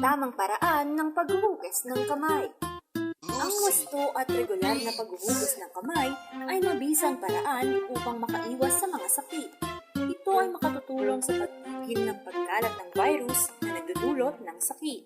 tamang paraan ng paghuhugas ng kamay. Ang wasto at regular na paghuhugas ng kamay ay mabisang paraan upang makaiwas sa mga sakit. Ito ay makatutulong sa pagpigil ng pagkalat ng virus na nagdudulot ng sakit.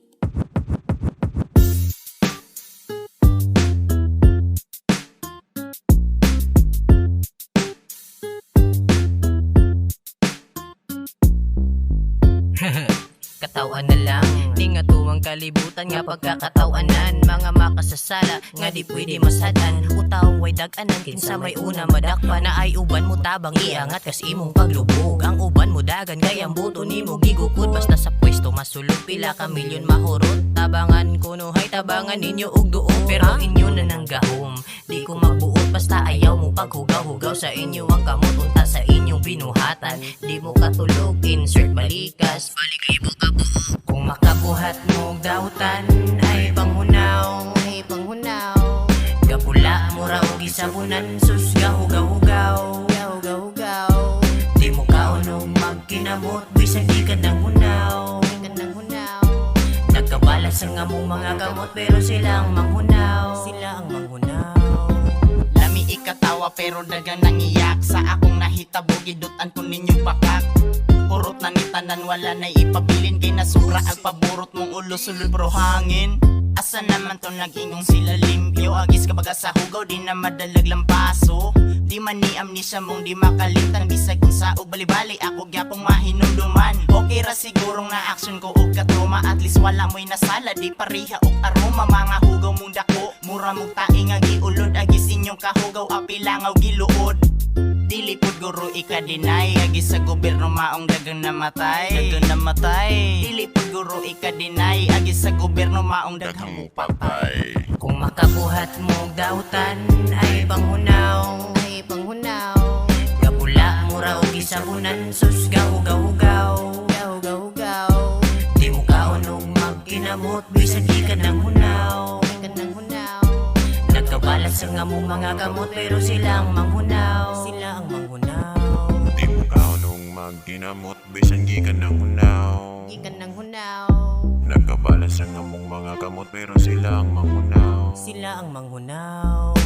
Katawan na lang, di nga tuwang kalibutan nga pagkakatawanan. Mga makasasala nga di pwede masatan. Utaong way daganan, kinsa may una madakpan. Na ay uban mo tabang iangat kas imong paglubog. Ang uban mo dagan kay ang buto nimo gigukod. Basta sa pwesto masulog pila ka milyon mahurot. Tabangan kunuhay, tabangan ninyo og duog. Pero inyo na nang gahom, di ko magbuot. Basta ayaw mo paghugaw-hugaw sa inyo ang kamot. Unta sa inyong binuhatan, di mo katulog. Insert balikas, balik libo ka buo. Kung makabuhat mo dautan ay panghunaw, ay panghunaw. Gapula mo raw gisabunan, sus gahugaw-hugaw, gahugaw-hugaw. Di mo kaunog magkinamot, bisag di ka nang hunaw, nagkabalas ang among mga gamot pero sila ang manghunaw, sila ang manghunaw. Lami ikatawa pero dagang nangiyak sa akong nahitabo, gidutan ko ninyong bakak. Urot na ni tanan wala na ipabilin, kay nasura ang paburot mong ulo sulod bro hangin. Asa naman to nag-ingong sila limpyo, agis kabaga sa hugaw di na madalag lampaso. Di man ni amnesia mong di makalimtan, bisag kung sa og bali-bali ako gyapong mahinumduman. Okay ra sigurong na action ko og katroma, at least wala mo'y nasala di pariha og aroma. Mga hugaw mong dako, mura mong taing nga giulod, agis inyong kahugaw apilangaw giluod. Dili pud guro ika-deny, agis sa gobyerno maong dagang namatay, dagang namatay. Dili pud guro ika-deny, agis sa gobyerno maong dagang mupatay. Kung makabuhat mo dautan ay panghunaw, ay panghunaw. Gapula mo raw gisabunan, sus gahugaw-hugaw, gahugaw-hugaw. Di mo kaunog magkinamot, bisag di ka nang hunaw, nagkabalas ang among mga gamot pero sila ang manghunaw, sila ang manghunaw. Di mo kaunong magkinamot, bisan gikan ng hunaw, Gikan ng hunaw, nagkabalas ang among mga kamot pero sila ang manghunaw. sila ang manghunaw.